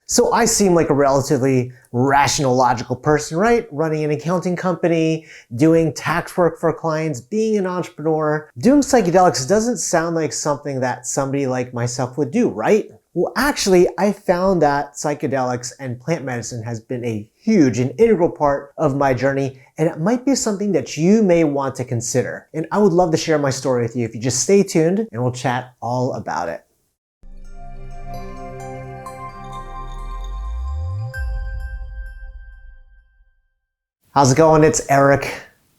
So I seem like a relatively rational, logical person, right? Running an accounting company, doing tax work for clients, being an entrepreneur. Doing psychedelics doesn't sound like something that somebody like myself would do, right? Well, actually, I found that psychedelics and plant medicine has been a huge and integral part of my journey, and it might be something that you may want to consider. And I would love to share my story with you if you just stay tuned, and we'll chat all about it. How's it going? It's Eric,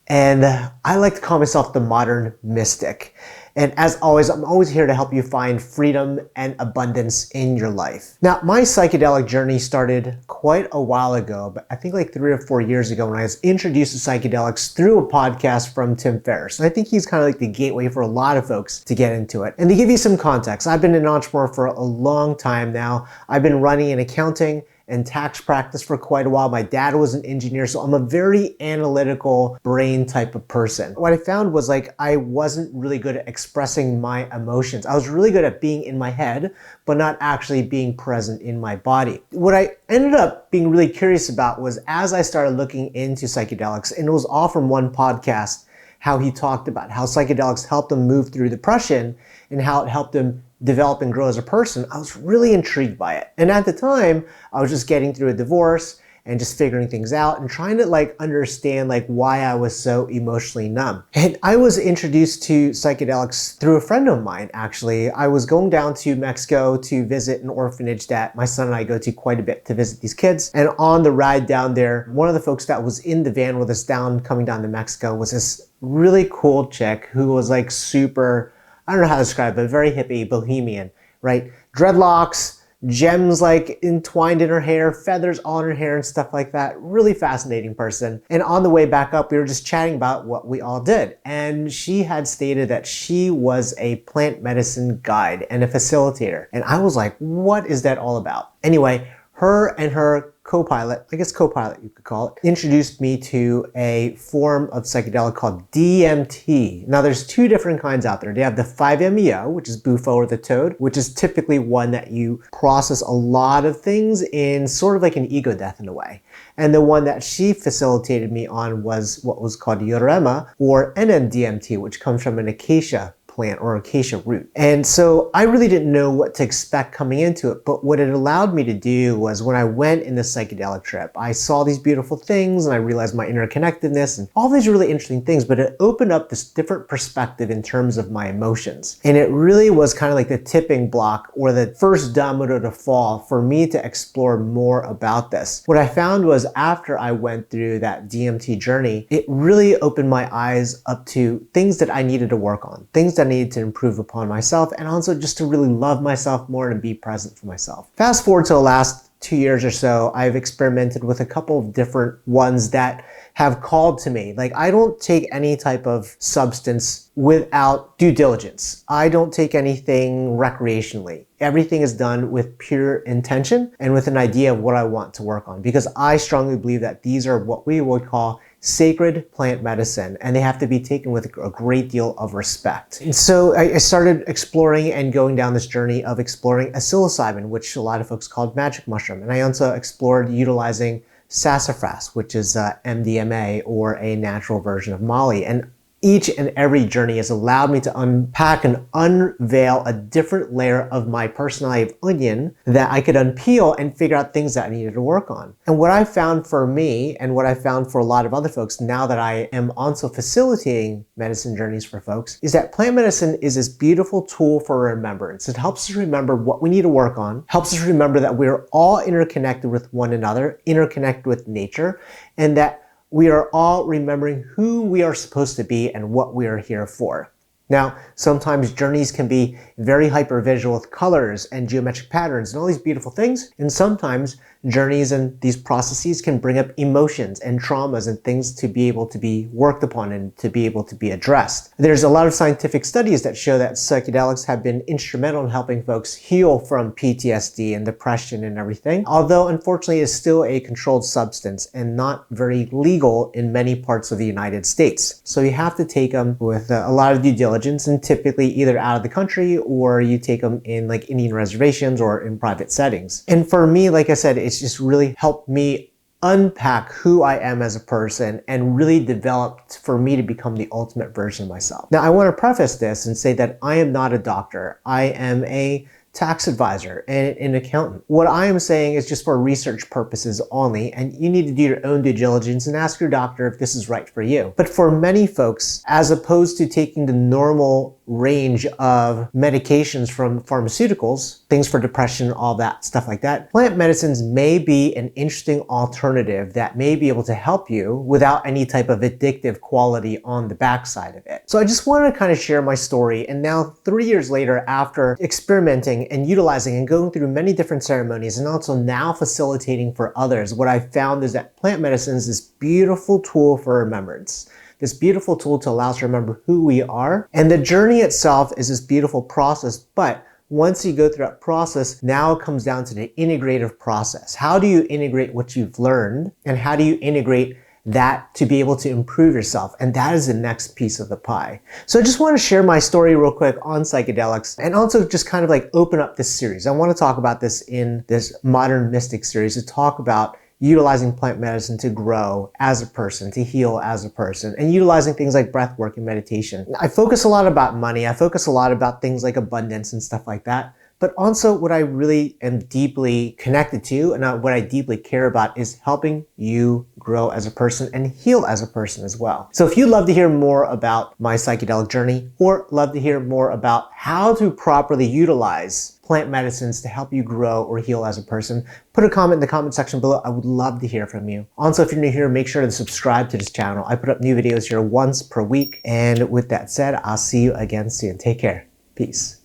and I like to call myself the modern mystic. And as always, I'm always here to help you find freedom and abundance in your life. Now, my psychedelic journey started quite a while ago, but I think like 3 or 4 years ago when I was introduced to psychedelics through a podcast from Tim Ferriss. And I think he's kind of like the gateway for a lot of folks to get into it. And to give you some context, I've been an entrepreneur for a long time now. I've been running an accounting and tax practice for quite a while. My dad was an engineer, so I'm a very analytical brain type of person. What I found was like I wasn't really good at expressing my emotions. I was really good at being in my head, but not actually being present in my body. What I ended up being really curious about was as I started looking into psychedelics, and it was all from one podcast, how he talked about how psychedelics helped him move through depression and how it helped him develop and grow as a person. I was really intrigued by it. And at the time, I was just getting through a divorce and just figuring things out and trying to like understand like why I was so emotionally numb. And I was introduced to psychedelics through a friend of mine, actually. I was going down to Mexico to visit an orphanage that my son and I go to quite a bit to visit these kids. And on the ride down there, one of the folks that was in the van with us coming down to Mexico was this really cool chick who was like super, I don't know how to describe it, but very hippie, bohemian, right? Dreadlocks, gems like entwined in her hair, feathers all in her hair and stuff like that. Really fascinating person. And on the way back up, we were just chatting about what we all did. And she had stated that she was a plant medicine guide and a facilitator. And I was like, what is that all about? Anyway, her and her co-pilot, I guess co-pilot you could call it, introduced me to a form of psychedelic called DMT. Now there's 2 different kinds out there. They have the 5-MeO, which is Bufo or the toad, which is typically one that you process a lot of things in sort of like an ego death in a way. And the one that she facilitated me on was what was called Yorema or NMDMT, which comes from an acacia plant or acacia root. And so I really didn't know what to expect coming into it, but what it allowed me to do was when I went in the psychedelic trip, I saw these beautiful things and I realized my interconnectedness and all these really interesting things, but it opened up this different perspective in terms of my emotions. And it really was kind of like the tipping block or the first domino to fall for me to explore more about this. What I found was after I went through that DMT journey, it really opened my eyes up to things that I needed to work on, things that I needed to improve upon myself, and also just to really love myself more and be present for myself. Fast forward to the last 2 years or so, I've experimented with a couple of different ones that have called to me. Like I don't take any type of substance without due diligence. I don't take anything recreationally. Everything is done with pure intention and with an idea of what I want to work on, because I strongly believe that these are what we would call sacred plant medicine, and they have to be taken with a great deal of respect. And so I started exploring and going down this journey of exploring psilocybin, which a lot of folks called magic mushroom. And I also explored utilizing sassafras, which is MDMA or a natural version of Molly. And each and every journey has allowed me to unpack and unveil a different layer of my personality of onion that I could unpeel and figure out things that I needed to work on. And what I found for me and what I found for a lot of other folks now that I am also facilitating medicine journeys for folks is that plant medicine is this beautiful tool for remembrance. It helps us remember what we need to work on, helps us remember that we're all interconnected with one another, interconnected with nature, and that we are all remembering who we are supposed to be and what we are here for. Now, sometimes journeys can be very hypervisual with colors and geometric patterns and all these beautiful things. And sometimes journeys and these processes can bring up emotions and traumas and things to be able to be worked upon and to be able to be addressed. There's a lot of scientific studies that show that psychedelics have been instrumental in helping folks heal from PTSD and depression and everything. Although unfortunately it's still a controlled substance and not very legal in many parts of the United States. So you have to take them with a lot of due diligence diligence, and typically either out of the country or you take them in like Indian reservations or in private settings. And for me, like I said, it's just really helped me unpack who I am as a person and really developed for me to become the ultimate version of myself. Now, I want to preface this and say that I am not a doctor. I am a tax advisor and an accountant. What I am saying is just for research purposes only, and you need to do your own due diligence and ask your doctor if this is right for you. But for many folks, as opposed to taking the normal range of medications from pharmaceuticals, things for depression, all that stuff like that, plant medicines may be an interesting alternative that may be able to help you without any type of addictive quality on the backside of it. So I just wanted to kind of share my story, and now 3 years later, after experimenting and utilizing and going through many different ceremonies and also now facilitating for others, what I found is that plant medicine is this beautiful tool for remembrance. This beautiful tool to allow us to remember who we are. And the journey itself is this beautiful process, but once you go through that process, now it comes down to the integrative process. How do you integrate what you've learned, and how do you integrate that to be able to improve yourself? And that is the next piece of the pie. So I just want to share my story real quick on psychedelics and also just kind of like open up this series. I want to talk about this in this Modern Mystic series, to talk about utilizing plant medicine to grow as a person, to heal as a person, and utilizing things like breath work and meditation. I focus a lot about money. I focus a lot about things like abundance and stuff like that. But also what I really am deeply connected to and what I deeply care about is helping you grow as a person and heal as a person as well. So if you'd love to hear more about my psychedelic journey, or love to hear more about how to properly utilize plant medicines to help you grow or heal as a person, put a comment in the comment section below. I would love to hear from you. Also, if you're new here, make sure to subscribe to this channel. I put up new videos here once per week. And with that said, I'll see you again soon. Take care. Peace.